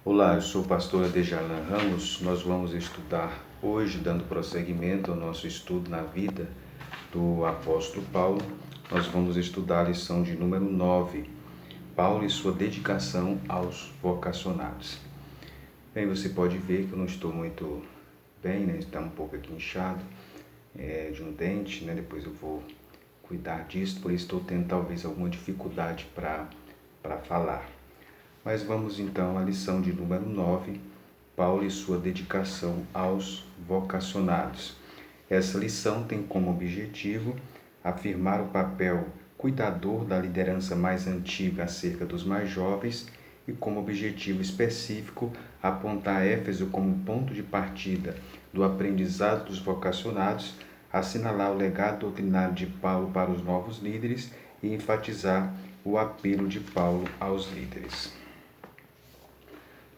Olá, eu sou o pastor Adejalan Ramos. Nós vamos estudar hoje, dando prosseguimento ao nosso estudo na vida do apóstolo Paulo. Nós vamos estudar a lição de número 9, Paulo e sua dedicação aos vocacionados. Bem, você pode ver que eu não estou muito bem, né? Está um pouco aqui inchado de um dente, né? Depois eu vou cuidar disso, por isso estou tendo talvez alguma dificuldade para falar. Mas vamos então à lição de número 9, Paulo e sua dedicação aos vocacionados. Essa lição tem como objetivo afirmar o papel cuidador da liderança mais antiga acerca dos mais jovens e como objetivo específico apontar Éfeso como ponto de partida do aprendizado dos vocacionados, assinalar o legado doutrinário de Paulo para os novos líderes e enfatizar o apelo de Paulo aos líderes.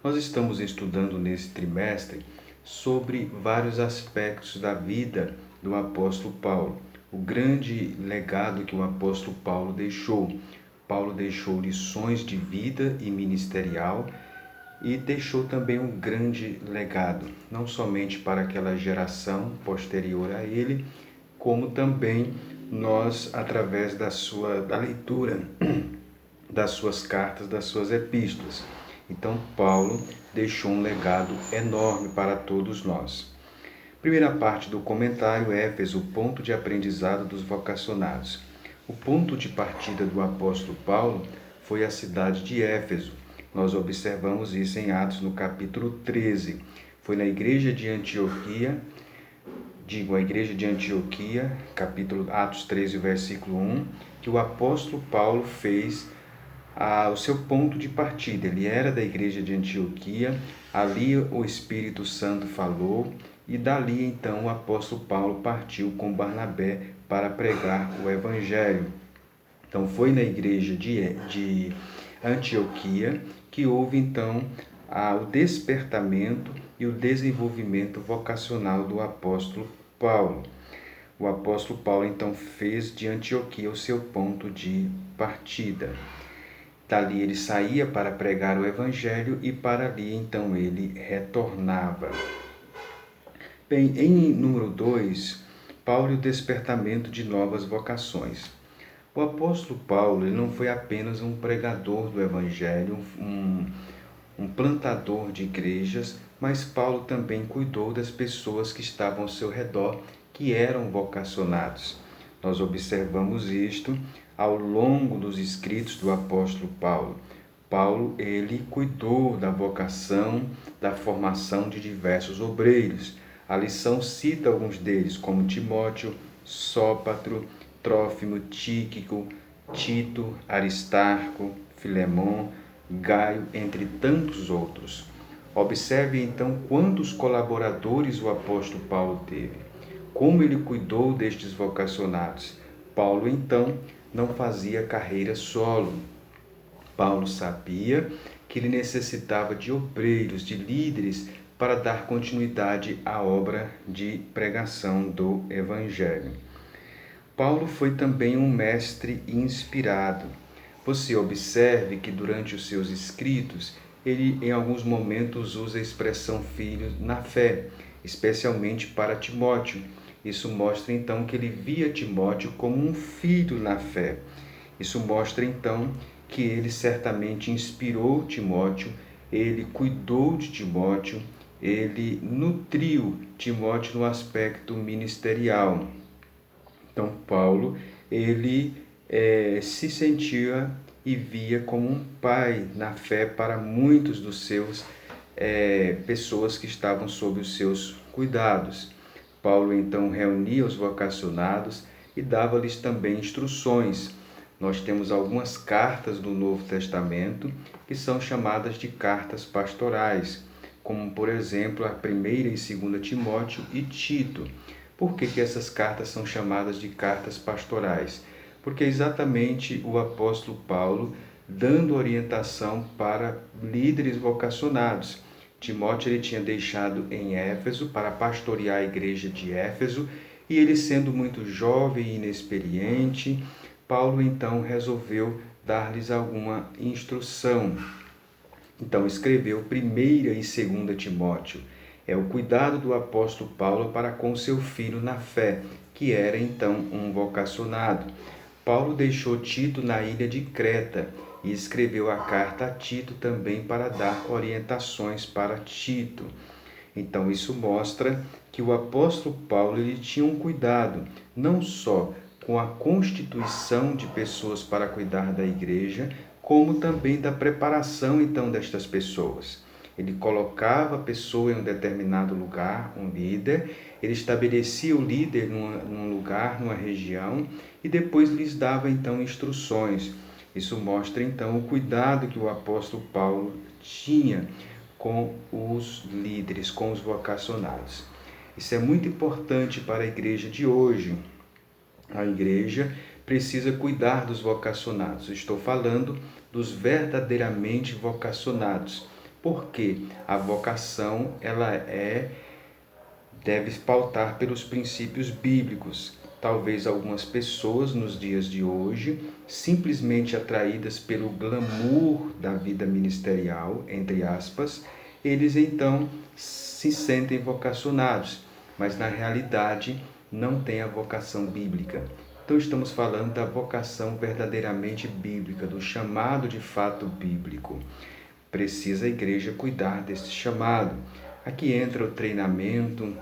Nós estamos estudando nesse trimestre sobre vários aspectos da vida do apóstolo Paulo. O grande legado que o apóstolo Paulo deixou. Paulo deixou lições de vida e ministerial e deixou também um grande legado, não somente para aquela geração posterior a ele, como também nós, através da leitura das suas cartas, das suas epístolas. Então, Paulo deixou um legado enorme para todos nós. Primeira parte do comentário, Éfeso, o ponto de aprendizado dos vocacionados. O ponto de partida do apóstolo Paulo foi a cidade de Éfeso. Nós observamos isso em Atos, no capítulo 13. Foi na igreja de Antioquia, capítulo Atos 13, versículo 1, que o apóstolo Paulo fez o seu ponto de partida. Ele era da igreja de Antioquia, ali o Espírito Santo falou e dali então o apóstolo Paulo partiu com Barnabé para pregar o evangelho. Então foi na igreja de Antioquia que houve então o despertamento e o desenvolvimento vocacional do apóstolo Paulo. O apóstolo Paulo então fez de Antioquia o seu ponto de partida. Dali ele saía para pregar o evangelho e para ali então ele retornava. Bem, em número 2, Paulo e o despertamento de novas vocações. O apóstolo Paulo ele não foi apenas um pregador do evangelho, um plantador de igrejas, mas Paulo também cuidou das pessoas que estavam ao seu redor, que eram vocacionados. Nós observamos isto ao longo dos escritos do apóstolo Paulo. Paulo, ele cuidou da vocação, da formação de diversos obreiros. A lição cita alguns deles, como Timóteo, Sópatro, Trófimo, Tíquico, Tito, Aristarco, Filemon, Gaio, entre tantos outros. Observe então quantos colaboradores o apóstolo Paulo teve, como ele cuidou destes vocacionados. Paulo então não fazia carreira solo. Paulo sabia que ele necessitava de obreiros, de líderes, para dar continuidade à obra de pregação do Evangelho. Paulo foi também um mestre inspirado. Você observe que durante os seus escritos, ele em alguns momentos usa a expressão filho na fé, especialmente para Timóteo. Isso mostra então que ele via Timóteo como um filho na fé. Isso mostra então que ele certamente inspirou Timóteo, ele cuidou de Timóteo, ele nutriu Timóteo no aspecto ministerial. Então, Paulo, ele se sentia e via como um pai na fé para muitos dos seus pessoas que estavam sob os seus cuidados. Paulo, então, reunia os vocacionados e dava-lhes também instruções. Nós temos algumas cartas do Novo Testamento que são chamadas de cartas pastorais, como, por exemplo, a 1ª e 2ª Timóteo e Tito. Por que essas cartas são chamadas de cartas pastorais? Porque é exatamente o apóstolo Paulo dando orientação para líderes vocacionados. Timóteo ele tinha deixado em Éfeso para pastorear a igreja de Éfeso e ele sendo muito jovem e inexperiente, Paulo então resolveu dar-lhes alguma instrução. Então escreveu 1ª e 2ª Timóteo. É o cuidado do apóstolo Paulo para com seu filho na fé, que era então um vocacionado. Paulo deixou Tito na ilha de Creta e escreveu a carta a Tito também para dar orientações para Tito. Então isso mostra que o apóstolo Paulo ele tinha um cuidado não só com a constituição de pessoas para cuidar da igreja, como também da preparação então destas pessoas. Ele colocava a pessoa em um determinado lugar, um líder, ele estabelecia o líder num lugar, numa região, e depois lhes dava então instruções. Isso mostra então o cuidado que o apóstolo Paulo tinha com os líderes, com os vocacionados. Isso é muito importante para a igreja de hoje. A igreja precisa cuidar dos vocacionados. Estou falando dos verdadeiramente vocacionados. Porque a vocação deve pautar pelos princípios bíblicos. Talvez algumas pessoas nos dias de hoje, simplesmente atraídas pelo glamour da vida ministerial, entre aspas, eles então se sentem vocacionados, mas na realidade não têm a vocação bíblica. Então estamos falando da vocação verdadeiramente bíblica, do chamado de fato bíblico. Precisa a igreja cuidar desse chamado. Aqui entra o treinamento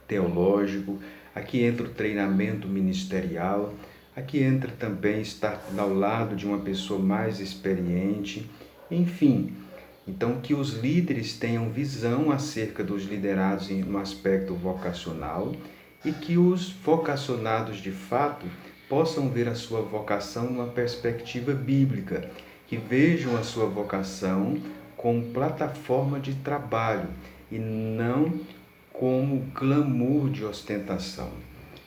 teológico, aqui entra o treinamento ministerial, aqui entra também estar ao lado de uma pessoa mais experiente, enfim. Então, que os líderes tenham visão acerca dos liderados no aspecto vocacional e que os vocacionados de fato possam ver a sua vocação numa perspectiva bíblica, que vejam a sua vocação como plataforma de trabalho e não como glamour de ostentação.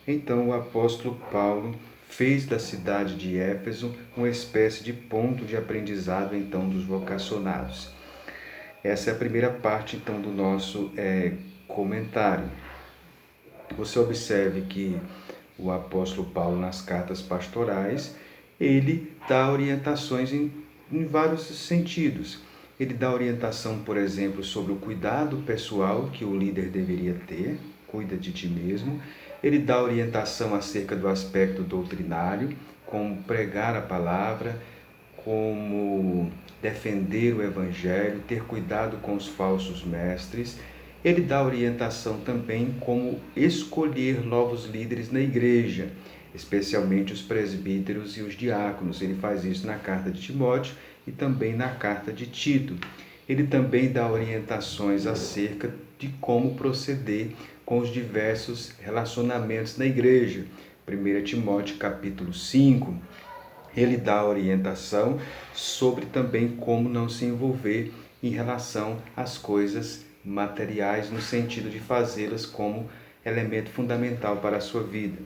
Então o apóstolo Paulo fez da cidade de Éfeso uma espécie de ponto de aprendizado então dos vocacionados. Essa é a primeira parte então do nosso comentário. Você observe que o apóstolo Paulo nas cartas pastorais, ele dá orientações em vários sentidos. Ele dá orientação, por exemplo, sobre o cuidado pessoal que o líder deveria ter, cuida de ti mesmo. Ele dá orientação acerca do aspecto doutrinário, como pregar a palavra, como defender o evangelho, ter cuidado com os falsos mestres. Ele dá orientação também como escolher novos líderes na igreja, especialmente os presbíteros e os diáconos. Ele faz isso na carta de Timóteo e também na carta de Tito. Ele também dá orientações acerca de como proceder com os diversos relacionamentos na igreja. 1 Timóteo capítulo 5, ele dá orientação sobre também como não se envolver em relação às coisas materiais, no sentido de fazê-las como elemento fundamental para a sua vida.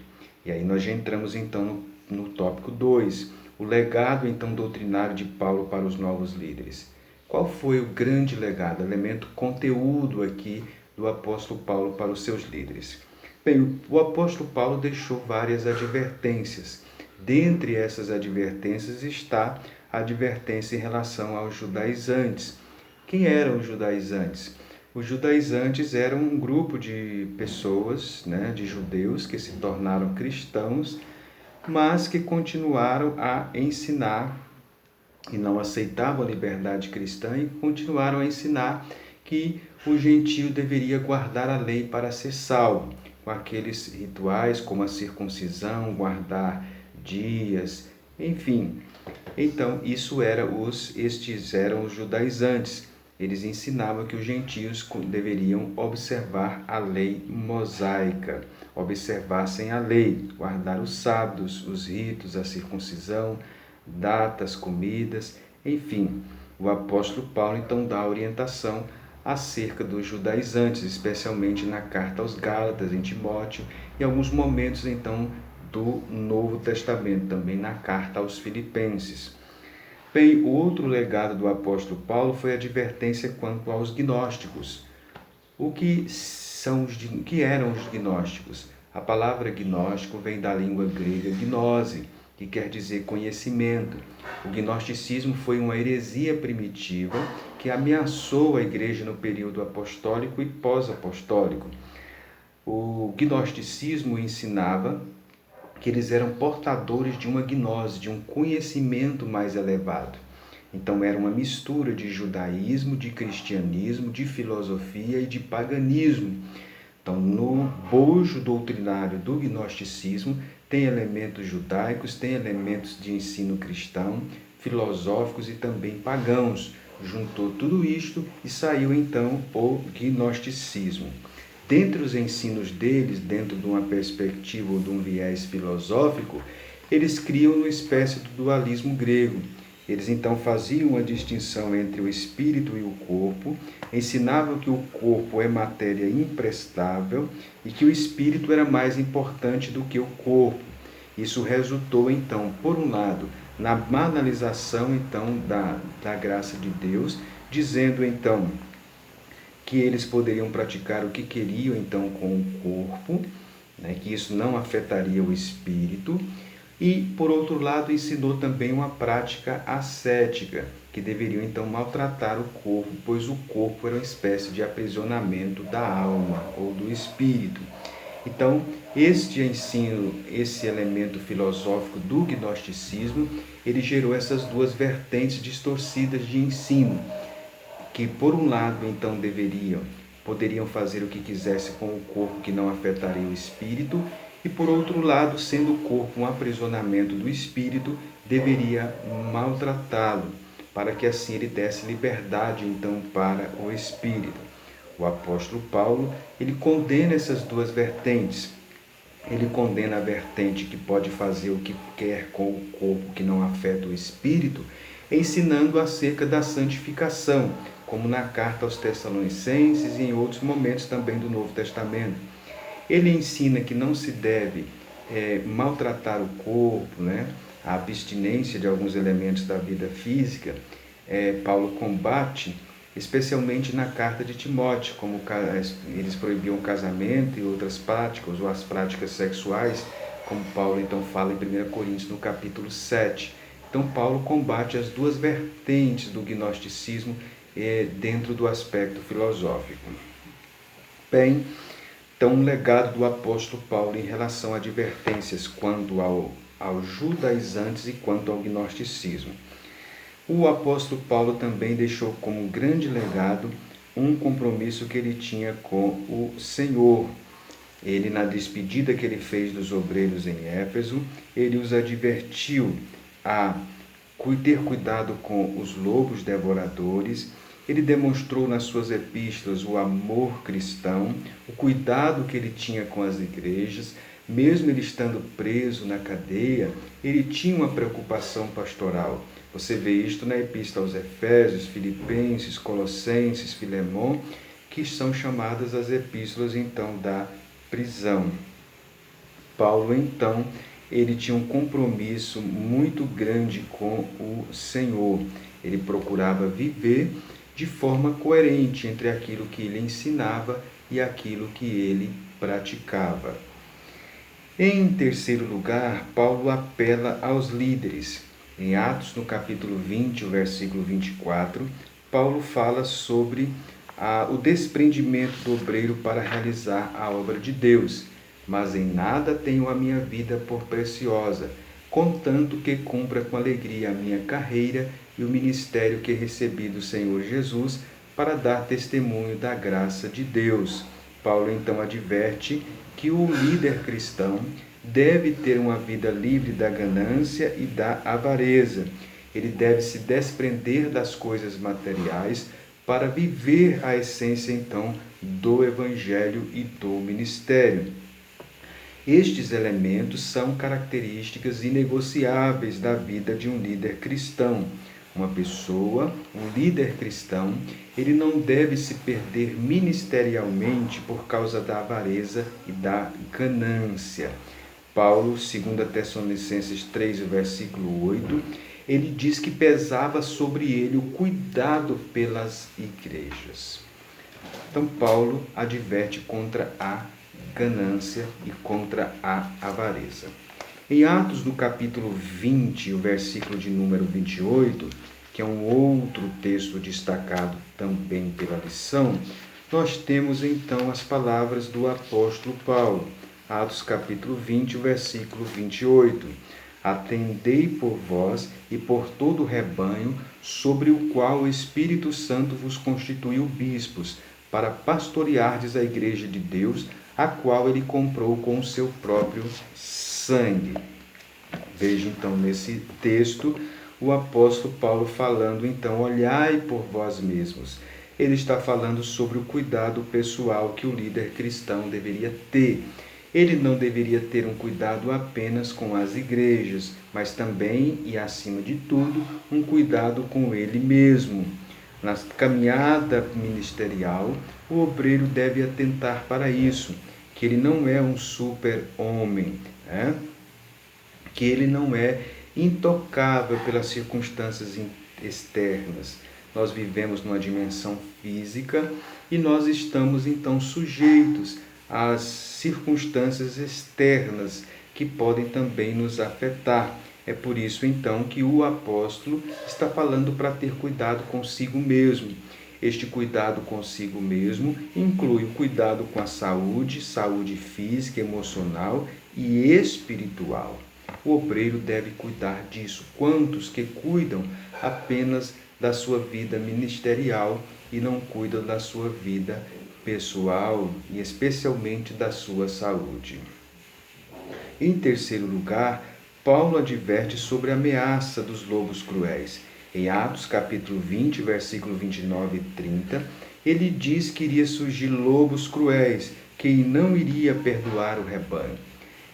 E aí nós já entramos então no tópico 2, o legado então doutrinário de Paulo para os novos líderes. Qual foi o grande legado, elemento conteúdo aqui do apóstolo Paulo para os seus líderes? Bem, o apóstolo Paulo deixou várias advertências. Dentre essas advertências está a advertência em relação aos judaizantes. Quem eram os judaizantes? Os judaizantes eram um grupo de pessoas, de judeus que se tornaram cristãos, mas que continuaram a ensinar e não aceitavam a liberdade cristã e continuaram a ensinar que o gentio deveria guardar a lei para ser salvo, com aqueles rituais como a circuncisão, guardar dias, enfim. Então, estes eram os judaizantes. Eles ensinavam que os gentios deveriam observar a lei mosaica, observassem a lei, guardar os sábados, os ritos, a circuncisão, datas, comidas, enfim. O apóstolo Paulo então dá orientação acerca dos judaizantes, especialmente na carta aos Gálatas, em Timóteo, e alguns momentos então do Novo Testamento, também na carta aos Filipenses. Bem, outro legado do apóstolo Paulo foi a advertência quanto aos gnósticos. O que eram os gnósticos? A palavra gnóstico vem da língua grega gnose, que quer dizer conhecimento. O gnosticismo foi uma heresia primitiva que ameaçou a igreja no período apostólico e pós-apostólico. O gnosticismo ensinava que eles eram portadores de uma gnose, de um conhecimento mais elevado. Então era uma mistura de judaísmo, de cristianismo, de filosofia e de paganismo. Então, no bojo doutrinário do gnosticismo, tem elementos judaicos, tem elementos de ensino cristão, filosóficos e também pagãos. Juntou tudo isto e saiu então o gnosticismo. Dentre os ensinos deles, dentro de uma perspectiva ou de um viés filosófico, eles criam uma espécie de dualismo grego. Eles então faziam uma distinção entre o espírito e o corpo, ensinavam que o corpo é matéria imprestável e que o espírito era mais importante do que o corpo. Isso resultou então, por um lado, na banalização então da graça de Deus, dizendo então que eles poderiam praticar o que queriam então com o corpo, que isso não afetaria o espírito. E, por outro lado, ensinou também uma prática ascética, que deveriam então maltratar o corpo, pois o corpo era uma espécie de aprisionamento da alma ou do espírito. Então, este ensino, esse elemento filosófico do gnosticismo, ele gerou essas duas vertentes distorcidas de ensino, que por um lado então poderiam fazer o que quisessem com o corpo que não afetaria o espírito, e por outro lado, sendo o corpo um aprisionamento do espírito, deveria maltratá-lo, para que assim ele desse liberdade então para o espírito. O apóstolo Paulo, ele condena essas duas vertentes. Ele condena a vertente que pode fazer o que quer com o corpo que não afeta o espírito, ensinando acerca da santificação, como na carta aos Tessalonicenses e em outros momentos também do Novo Testamento. Ele ensina que não se deve maltratar o corpo, a abstinência de alguns elementos da vida física. Paulo combate, especialmente na carta de Timóteo, como eles proibiam o casamento e outras práticas, ou as práticas sexuais, como Paulo então fala em 1 Coríntios, no capítulo 7. Então, Paulo combate as duas vertentes do gnosticismo dentro do aspecto filosófico. Bem, então, um legado do apóstolo Paulo em relação a advertências quanto aos judaizantes e quanto ao gnosticismo. O apóstolo Paulo também deixou como grande legado um compromisso que ele tinha com o Senhor. Ele, na despedida que ele fez dos obreiros em Éfeso, ele os advertiu a ter cuidado com os lobos devoradores. Ele demonstrou nas suas epístolas o amor cristão, o cuidado que ele tinha com as igrejas. Mesmo ele estando preso na cadeia, ele tinha uma preocupação pastoral. Você vê isto na epístola aos Efésios, Filipenses, Colossenses, Filemon, que são chamadas as epístolas então da prisão. Paulo então, ele tinha um compromisso muito grande com o Senhor. Ele procurava viver de forma coerente entre aquilo que ele ensinava e aquilo que ele praticava. Em terceiro lugar, Paulo apela aos líderes. Em Atos, no capítulo 20, o versículo 24, Paulo fala sobre o desprendimento do obreiro para realizar a obra de Deus. Mas em nada tenho a minha vida por preciosa, contanto que cumpra com alegria a minha carreira e o ministério que recebi do Senhor Jesus para dar testemunho da graça de Deus. Paulo então adverte que o líder cristão deve ter uma vida livre da ganância e da avareza. Ele deve se desprender das coisas materiais para viver a essência então do evangelho e do ministério. Estes elementos são características inegociáveis da vida de um líder cristão. Uma pessoa, um líder cristão, ele não deve se perder ministerialmente por causa da avareza e da ganância. Paulo, 2 Tessalonicenses 3, versículo 8, ele diz que pesava sobre ele o cuidado pelas igrejas. Então, Paulo adverte contra a ganância e contra a avareza. Em Atos, do capítulo 20, o versículo de número 28, que é um outro texto destacado também pela lição, nós temos então as palavras do apóstolo Paulo. Atos capítulo 20, o versículo 28. Atendei por vós e por todo o rebanho, sobre o qual o Espírito Santo vos constituiu bispos, para pastoreardes a igreja de Deus, a qual ele comprou com o seu próprio sangue. Veja então nesse texto o apóstolo Paulo falando então, olhai por vós mesmos. Ele está falando sobre o cuidado pessoal que o líder cristão deveria ter. Ele não deveria ter um cuidado apenas com as igrejas, mas também e acima de tudo, um cuidado com ele mesmo. Na caminhada ministerial, o obreiro deve atentar para isso, que ele não é um super-homem, né? Que ele não é intocável pelas circunstâncias externas. Nós vivemos numa dimensão física e nós estamos então sujeitos às circunstâncias externas que podem também nos afetar. É por isso então que o apóstolo está falando para ter cuidado consigo mesmo. Este cuidado consigo mesmo inclui o cuidado com a saúde física, emocional e espiritual. O obreiro deve cuidar disso. Quantos que cuidam apenas da sua vida ministerial e não cuidam da sua vida pessoal e especialmente da sua saúde? Em terceiro lugar, Paulo adverte sobre a ameaça dos lobos cruéis. Em Atos capítulo 20, versículo 29 e 30, ele diz que iria surgir lobos cruéis, que não iria perdoar o rebanho.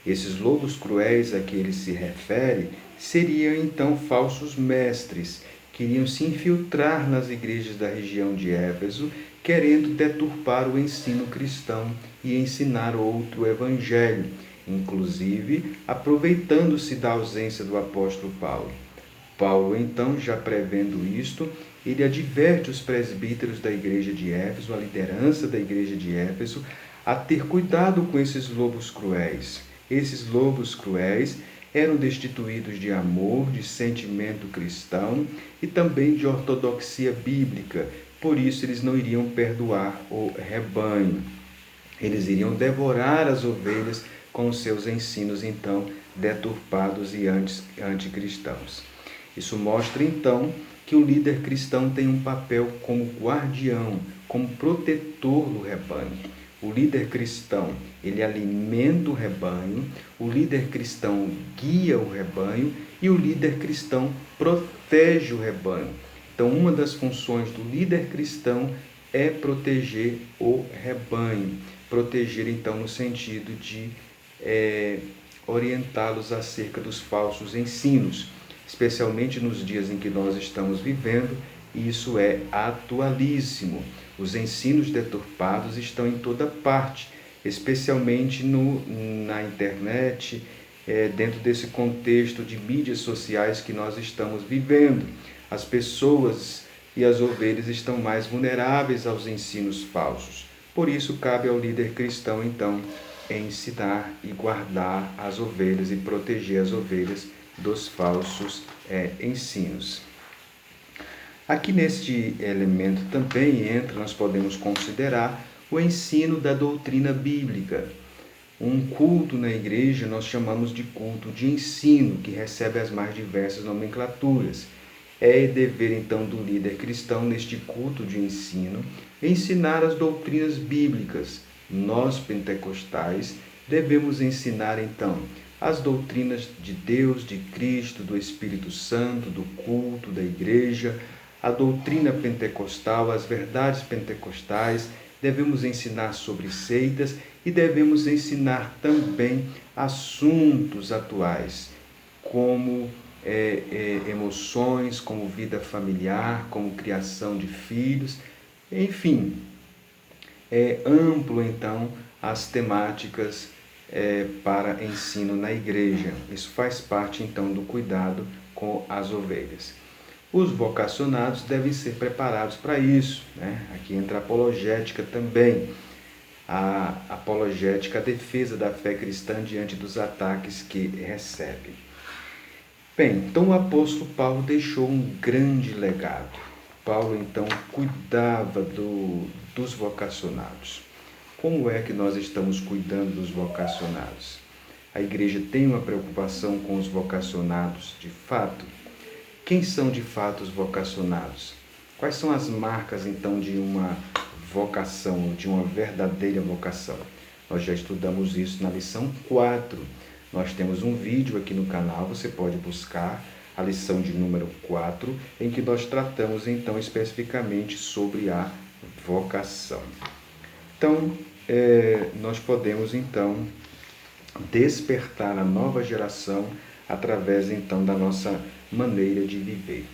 Esses lobos cruéis a que ele se refere seriam então falsos mestres, que iriam se infiltrar nas igrejas da região de Éfeso, querendo deturpar o ensino cristão e ensinar outro evangelho, inclusive aproveitando-se da ausência do apóstolo Paulo. Paulo, então, já prevendo isto, ele adverte os presbíteros da igreja de Éfeso, a liderança da igreja de Éfeso, a ter cuidado com esses lobos cruéis. Esses lobos cruéis eram destituídos de amor, de sentimento cristão e também de ortodoxia bíblica. Por isso, eles não iriam perdoar o rebanho. Eles iriam devorar as ovelhas com os seus ensinos, então, deturpados e anticristãos. Isso mostra, então, que o líder cristão tem um papel como guardião, como protetor do rebanho. O líder cristão, ele alimenta o rebanho, o líder cristão guia o rebanho e o líder cristão protege o rebanho. Então, uma das funções do líder cristão é proteger o rebanho. Proteger, então, no sentido de orientá-los acerca dos falsos ensinos, especialmente nos dias em que nós estamos vivendo. Isso é atualíssimo. Os ensinos deturpados estão em toda parte, especialmente na internet, dentro desse contexto de mídias sociais que nós estamos vivendo. As pessoas e as ovelhas estão mais vulneráveis aos ensinos falsos. Por isso, cabe ao líder cristão, então, ensinar e guardar as ovelhas e proteger as ovelhas dos falsos ensinos. Aqui neste elemento também nós podemos considerar o ensino da doutrina bíblica. Um culto na igreja nós chamamos de culto de ensino, que recebe as mais diversas nomenclaturas. É dever então do líder cristão neste culto de ensino ensinar as doutrinas bíblicas. Nós, pentecostais, devemos ensinar então as doutrinas de Deus, de Cristo, do Espírito Santo, do culto, da igreja, a doutrina pentecostal, as verdades pentecostais. Devemos ensinar sobre seitas e devemos ensinar também assuntos atuais, como emoções, como vida familiar, como criação de filhos, enfim. É amplo, então, as temáticas para ensino na igreja. Isso faz parte, então, do cuidado com as ovelhas. Os vocacionados devem ser preparados para isso, né? Aqui entra a apologética também. a apologética, a defesa da fé cristã diante dos ataques que recebe. Bem, então o apóstolo Paulo deixou um grande legado. Paulo, então, cuidava dos vocacionados. Como é que nós estamos cuidando dos vocacionados? A igreja tem uma preocupação com os vocacionados de fato? Quem são de fato os vocacionados? Quais são as marcas, então, de uma vocação, de uma verdadeira vocação? Nós já estudamos isso na lição 4. Nós temos um vídeo aqui no canal, você pode buscar a lição de número 4, em que nós tratamos, então, especificamente sobre a vocação. Então, nós podemos, então, despertar a nova geração através, então, da nossa maneira de viver.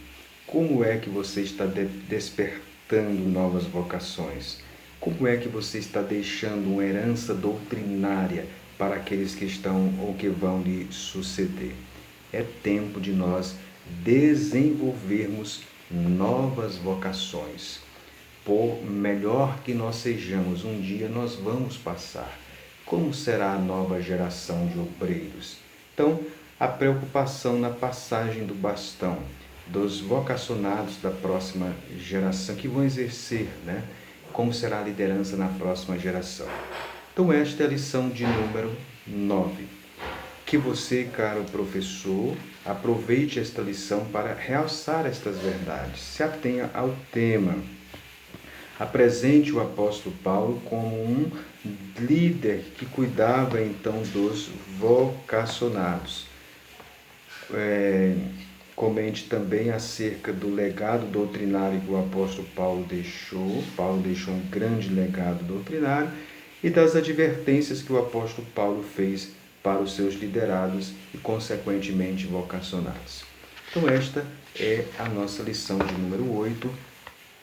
Como é que você está despertando novas vocações? Como é que você está deixando uma herança doutrinária para aqueles que estão ou que vão lhe suceder? É tempo de nós desenvolvermos novas vocações. Por melhor que nós sejamos, um dia nós vamos passar. Como será a nova geração de obreiros? Então, a preocupação na passagem do bastão, dos vocacionados da próxima geração, que vão exercer, como será a liderança na próxima geração. Então, esta é a lição de número 9. Que você, caro professor, aproveite esta lição para realçar estas verdades. Se atenha ao tema. Apresente o apóstolo Paulo como um líder que cuidava, então, dos vocacionados. Comente também acerca do legado doutrinário que o apóstolo Paulo deixou. Paulo deixou um grande legado doutrinário e das advertências que o apóstolo Paulo fez para os seus liderados e, consequentemente, vocacionados. Então, esta é a nossa lição de número 8,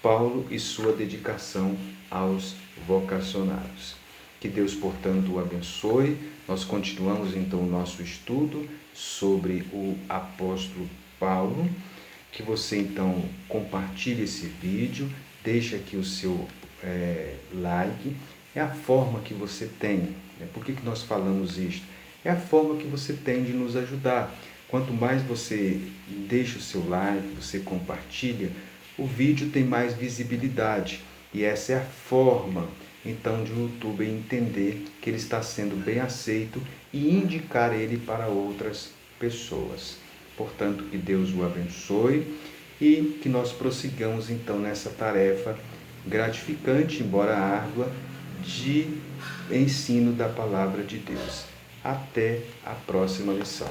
Paulo e sua dedicação aos vocacionados. Que Deus, portanto, o abençoe. Nós continuamos, então, o nosso estudo sobre o apóstolo Paulo. Que você, então, compartilhe esse vídeo, deixe aqui o seu like. É a forma que você tem. Por que nós falamos isto? É a forma que você tem de nos ajudar. Quanto mais você deixa o seu like, você compartilha, o vídeo tem mais visibilidade. E essa é a forma, então, de o YouTube entender que ele está sendo bem aceito e indicar ele para outras pessoas. Portanto, que Deus o abençoe e que nós prossigamos, então, nessa tarefa gratificante, embora árdua, de ensino da palavra de Deus. Até a próxima lição.